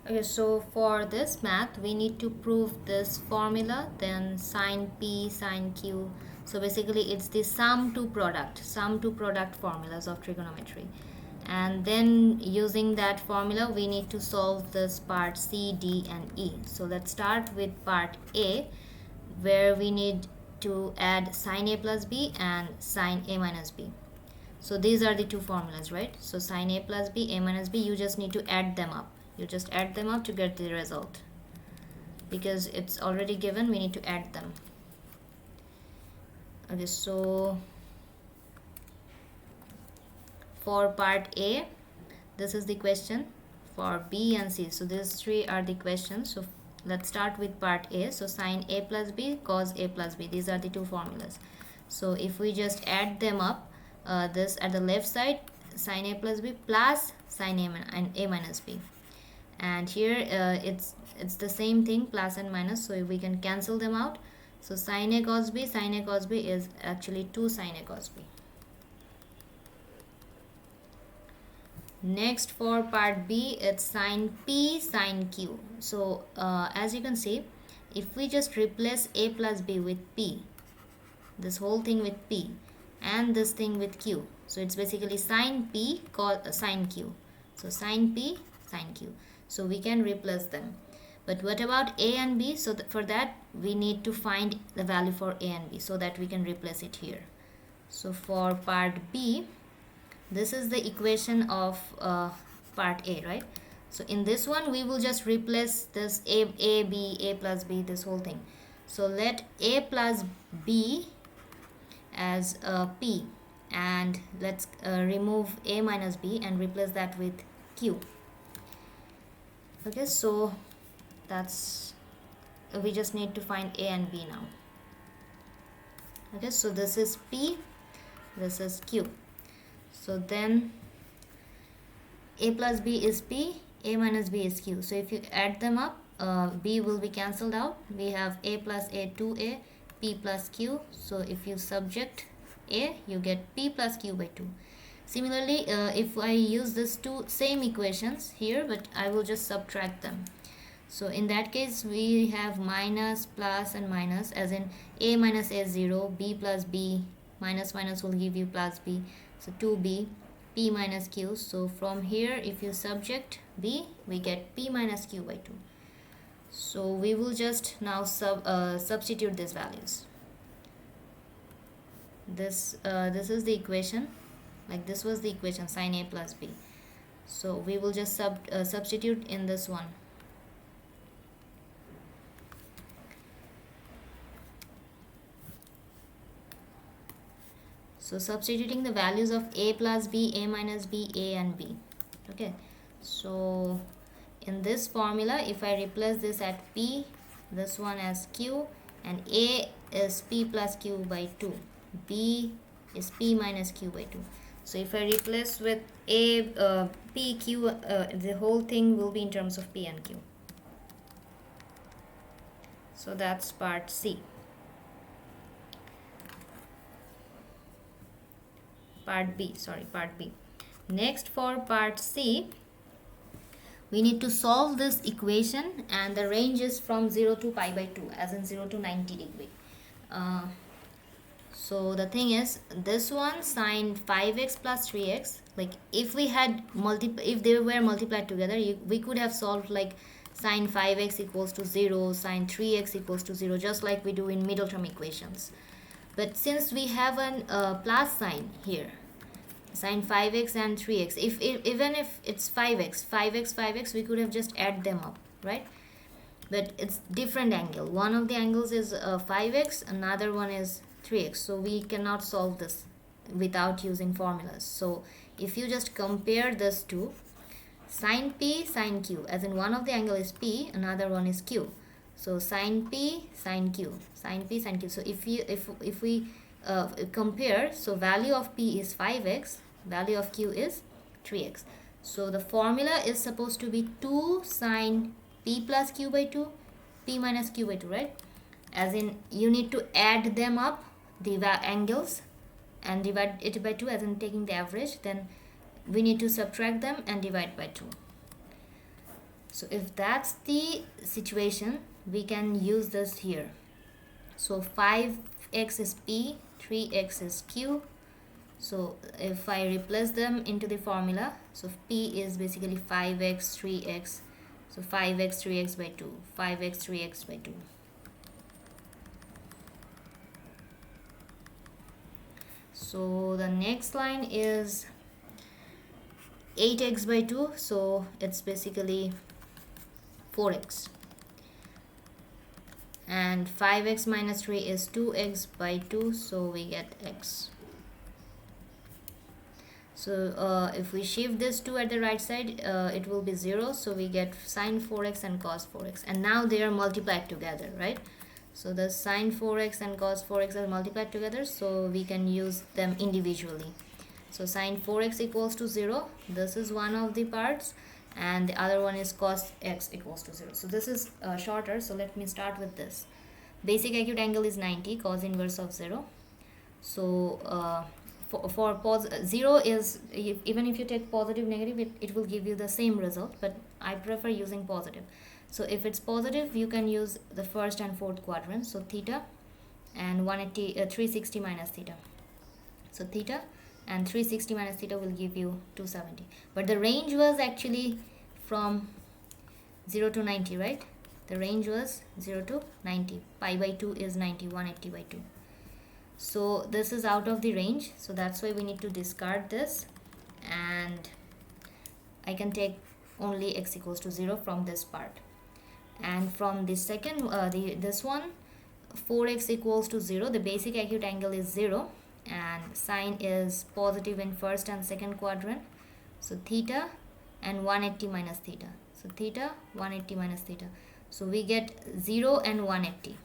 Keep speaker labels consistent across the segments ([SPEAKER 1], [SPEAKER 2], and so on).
[SPEAKER 1] Okay, so for this math, we need to prove this formula, then sine P, sine Q. So basically, it's the sum to product formulas of trigonometry. And then using that formula, we need to solve this part C, D, and E. So let's start with part A, where we need to add sine A plus B and sine A minus B. So these are the two formulas, right? So sine A plus B, A minus B, you just need to add them up. You just add them up to get the result. Because it's already given, we need to add them. Okay, so for part A, this is the question. For B and C, so these three are the questions. So let's start with part A. So sine A plus B, cos A plus B. These are the two formulas. So if we just add them up, this at the left side, sine A plus B plus sine A minus B. And here it's the same thing, plus and minus, so we can cancel them out. So sine A cos B is actually 2 sine A cos B. Next for part B, it's sine P sine Q. So as you can see, if we just replace A plus B with P, this whole thing with P, and this thing with Q, so it's basically sine P sine Q. So sine P sine Q. So we can replace them. But what about A and B? So for that we need to find the value for A and B so that we can replace it here. So for part B, this is the equation of part A, right? So in this one we will just replace this A, B, A plus B, this whole thing. So let A plus B as P, and let's remove A minus B and replace that with Q. Okay, so that's, we just need to find A and B now. Okay, so this is P, this is Q. So then A plus B is P, A minus B is Q. So if you add them up, B will be cancelled out. We have A plus A, 2A, P plus Q. So if you subtract A, you get P plus Q by 2. Similarly, if I use these two same equations here, but I will just subtract them. So in that case, we have minus, plus, and minus, as in A minus A is 0, B plus B, minus minus will give you plus B. So 2B, P minus Q. So from here, if you subtract B, we get P minus Q by 2. So we will just now substitute these values. This is the equation. Like this was the equation, sine A plus B. So we will just substitute in this one. So substituting the values of A plus B, A minus B, A and B. Okay, so in this formula, if I replace this at P, this one as Q, and A is P plus Q by 2, B is P minus Q by 2. So if I replace with A, P, Q, the whole thing will be in terms of P and Q. So that's part C. Part B. Next for part C, we need to solve this equation, and the range is from 0 to pi by 2, as in 0 to 90 degree. So the thing is, this one sine 5x plus 3x, like if we had if they were multiplied together, we could have solved like sine 5x equals to 0, sine 3x equals to 0, just like we do in middle term equations. But since we have an plus sign here, sine 5x and 3x, even if it's 5x, we could have just add them up, right? But it's different angle. One of the angles is 5x, another one is 3x. So we cannot solve this without using formulas. So if you just compare this two, sine P, sine Q, as in one of the angle is P, another one is Q. So sine P, sine Q, sine P, sine Q. So if we compare, so value of P is 5x, value of Q is 3x. So the formula is supposed to be 2 sine P plus Q by 2, P minus Q by 2, right? As in you need to add them up, the angles, and divide it by 2, as in taking the average. Then we need to subtract them and divide by 2. So if that's the situation, we can use this here. So 5x is p, 3x is q. So if I replace them into the formula, so p is basically 5x, 3x. So 5x, 3x by 2, 5x, 3x by 2. So the next line is 8x by 2, so it's basically 4x. And 5x minus 3 is 2x by 2, so we get x. So if we shift this 2 at the right side, it will be 0, so we get sine 4x and cos 4x, and now they are multiplied together, right? So the sine 4x and cos 4x are multiplied together, so we can use them individually. So sine 4x equals to 0, this is one of the parts, and the other one is cos x equals to 0. So this is shorter, so let me start with this. Basic acute angle is 90, cos inverse of 0. So for 0 is, even if you take positive negative, it will give you the same result, but I prefer using positive. So if it's positive, you can use the first and fourth quadrant, so theta and 360 minus theta. So theta and 360 minus theta will give you 270, but the range was actually from 0 to 90, right? The range was 0 to 90. Pi by 2 is 90, 180 by 2. So this is out of the range, so that's why we need to discard this, and I can take only x equals to 0 from this part. And from the second this one, 4x equals to 0, the basic acute angle is 0 and sine is positive in first and second quadrant, so theta and 180 minus theta, so theta 180 minus theta, so we get 0 and 180.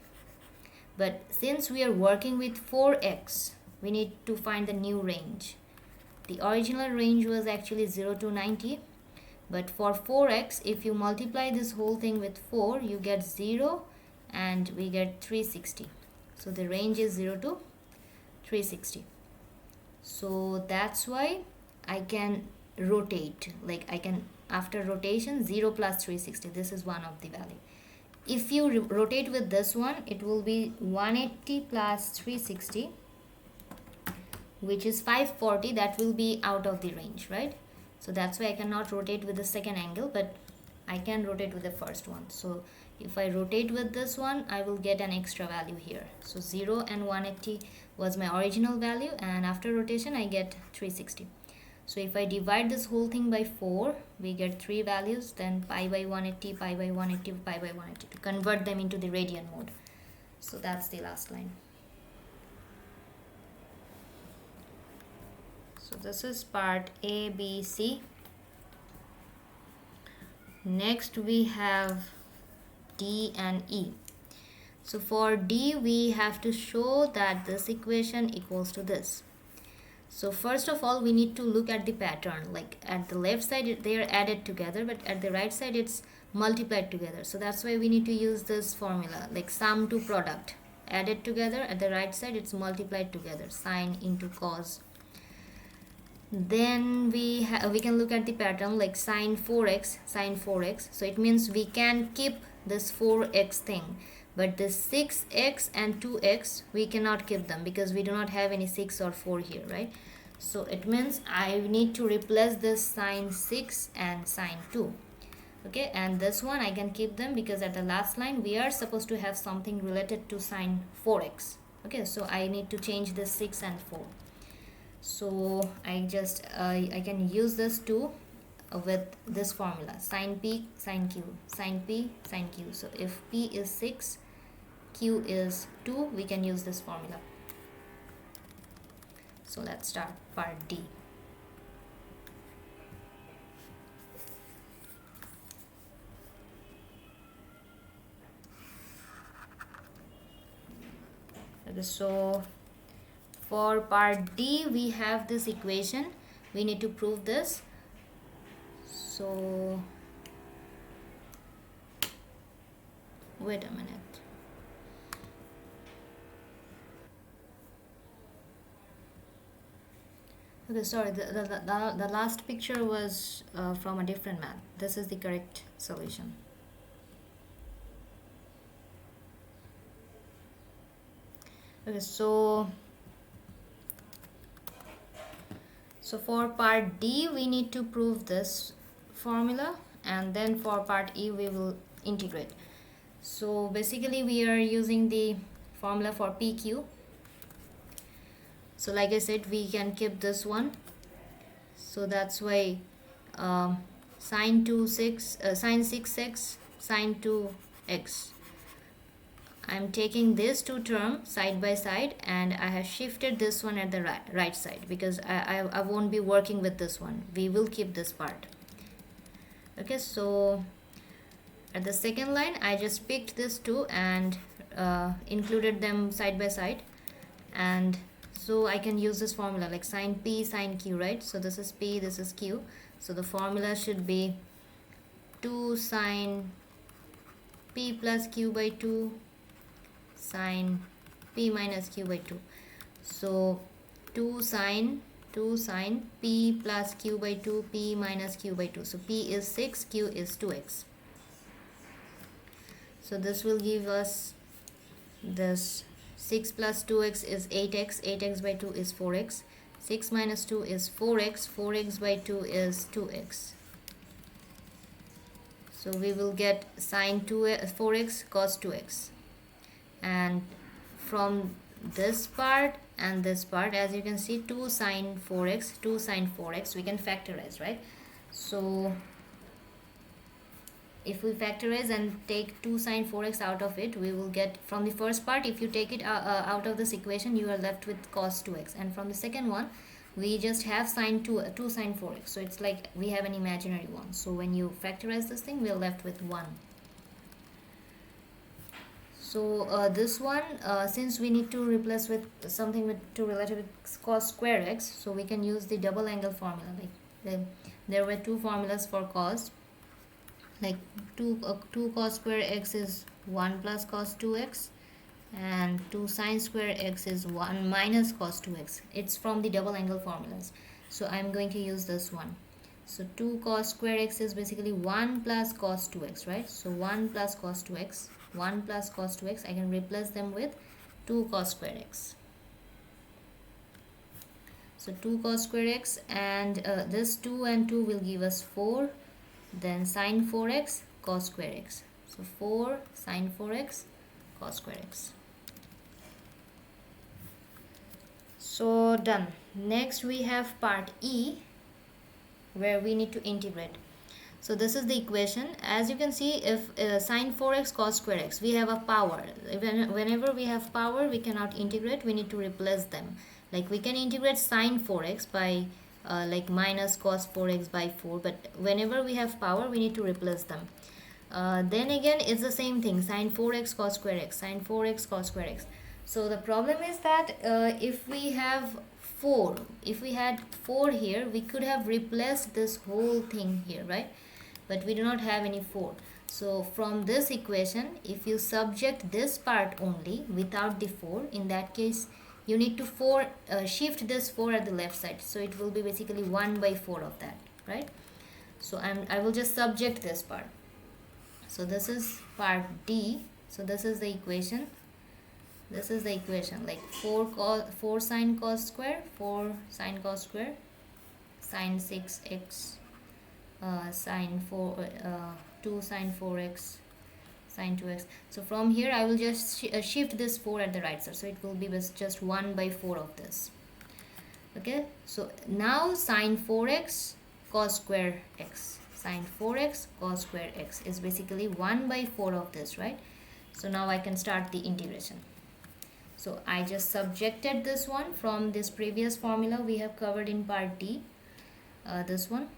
[SPEAKER 1] But since we are working with 4x, we need to find the new range. The original range was actually 0 to 90, but for 4x, if you multiply this whole thing with 4, you get 0 and we get 360. So the range is 0 to 360. So that's why I can rotate, like I can, after rotation, 0 plus 360, this is one of the value. If you rotate with this one, it will be 180 plus 360, which is 540. That will be out of the range, right? So that's why I cannot rotate with the second angle, but I can rotate with the first one. So if I rotate with this one, I will get an extra value here. So 0 and 180 was my original value, and after rotation I get 360. So if I divide this whole thing by 4, we get 3 values, then pi by 180, pi by 180, pi by 180, to convert them into the radian mode. So that's the last line. So this is part A, B, C. Next we have D and E. So for D, we have to show that this equation equals to this. So first of all, we need to look at the pattern. Like at the left side, they are added together, but at the right side, it's multiplied together. So that's why we need to use this formula, like sum to product. Added together, at the right side, it's multiplied together, sine into cos. Then we can look at the pattern, like sine 4x, sine 4x. So it means we can keep this 4x thing, but this 6x and 2x, we cannot keep them because we do not have any 6 or 4 here, right? So it means I need to replace this sine 6 and sine 2. Okay, and this one I can keep them because at the last line we are supposed to have something related to sine 4x. Okay, so I need to change this 6 and 4. So I can use this 2 with this formula, sine p, sine q, sine p, sine q. So if p is 6, q is 2, we can use this formula. So let's start part D. Okay, so for part D, we have this equation. We need to prove this. So wait a minute. Okay, sorry, the last picture was from a different math. This is the correct solution. Okay, so for part D we need to prove this formula, and then for part E we will integrate. So basically we are using the formula for PQ. So like I said, we can keep this one. So that's why sine 6x sine 2x. I'm taking these two terms side by side, and I have shifted this one at the right side, because I won't be working with this one. We will keep this part. Okay, so at the second line I just picked these two and included them side by side, and so I can use this formula like sine p sine q, right? So this is p, this is q, so the formula should be 2 sine p plus q by 2 sine p minus q by 2. So 2 sine p plus q by 2 p minus q by 2. So p is 6, q is 2x. So this will give us this 6 plus 2x is 8x, 8x by 2 is 4x, 6 minus 2 is 4x, 4x by 2 is 2x. So we will get sine 4x cos 2x. And from this part and this part, as you can see, 2 sine 4x, we can factorize, right? So if we factorize and take 2 sine 4x out of it, we will get, from the first part, if you take it out of this equation, you are left with cos 2x, and from the second one we just have sine 2 sine 4x, so it's like we have an imaginary one. So when you factorize this thing, we are left with 1. So this one, since we need to replace with something to relate with cos square x, so we can use the double angle formula. Like there were two formulas for cos, like 2 cos square x is 1 plus cos 2x, and 2 sine square x is 1 minus cos 2x. It's from the double angle formulas, so I'm going to use this one. So 2 cos square x is basically 1 plus cos 2x, right? So 1 plus cos 2x, 1 plus cos 2x, I can replace them with 2 cos square x. So 2 cos square x, and this 2 and 2 will give us 4, then sine 4x cos square x. So 4 sine 4x cos square x. So done. Next we have part E, where we need to integrate. So this is the equation. As you can see, if sine 4x cos square x, we have a power. Whenever we have power, we cannot integrate, we need to replace them. Like we can integrate sine 4x by like minus cos 4x by 4, but whenever we have power, we need to replace them. Then again, it's the same thing, sine 4x cos square x, sine 4x cos square x. So the problem is that if we have 4, if we had 4 here, we could have replaced this whole thing here, right? But we do not have any 4. So from this equation, if you subject this part only without the 4, in that case you need to shift this 4 at the left side, so it will be basically 1 by 4 of that, right? So I will just subject this part. So this is part D. So this is the equation. This is the equation, like 4 sine cos square, 4 sine cos square, sine 6x, sine 2 sine 4x, sine 2x. So from here I will just shift this 4 at the right side, so it will be just 1 by 4 of this. Okay, so now sine 4x cos square x, sine 4x cos square x is basically 1 by 4 of this, right? So now I can start the integration. So I just subjected this one from this previous formula we have covered in part D, this one,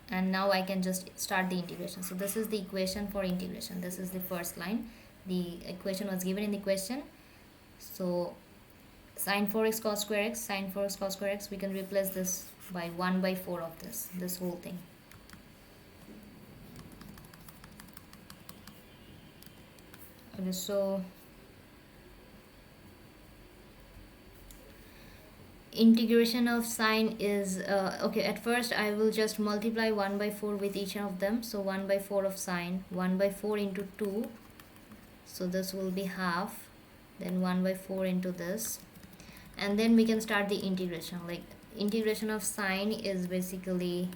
[SPEAKER 1] and now I can just start the integration. So this is the equation for integration. This is the first line. The equation was given in the question. So sine 4x cos square x, sine 4x cos square x, we can replace this by 1 by 4 of this whole thing. Okay, so integration of sine is okay, at first I will just multiply 1 by 4 with each of them. So 1 by 4 of sine, 1 by 4 into 2, so this will be half, then 1 by 4 into this, and then we can start the integration. Like integration of sine is basically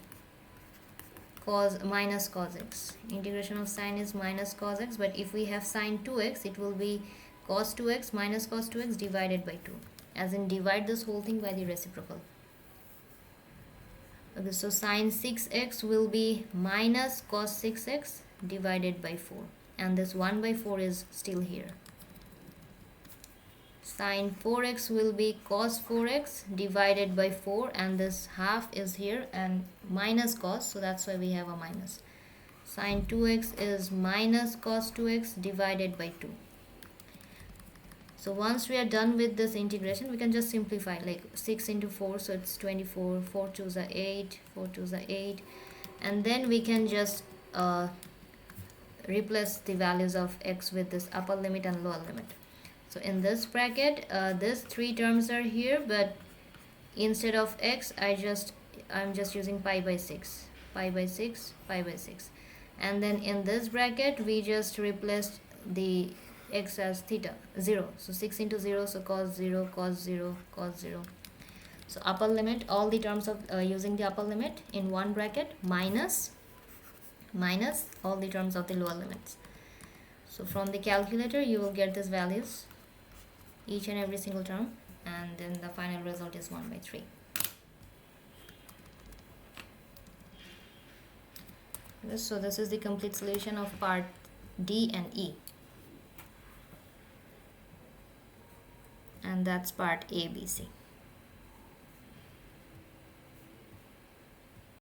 [SPEAKER 1] cos minus cos x. Integration of sine is minus cos x, but if we have sine 2x, it will be cos 2x minus cos 2x divided by 2, as in divide this whole thing by the reciprocal. Okay, so sine 6x will be minus cos 6x divided by 4, and this 1 by 4 is still here. Sine 4x will be cos 4x divided by 4, and this half is here, and minus cos, so that's why we have a minus. Sine 2x is minus cos 2x divided by 2. So once we are done with this integration, we can just simplify, like 6 into 4, so it's 24, 4 2s are 8, 4 2s are 8, and then we can just replace the values of x with this upper limit and lower limit. So in this bracket, these three terms are here, but instead of x, I'm just using pi by 6, pi by 6, pi by 6, and then in this bracket we just replaced the x as theta 0. So 6 into 0, so cos 0, cos 0, cos 0. So upper limit, all the terms of using the upper limit in one bracket, minus all the terms of the lower limits. So from the calculator you will get these values, each and every single term, and then the final result is 1 by 3. So this is the complete solution of part D and E, and that's part A, B, C.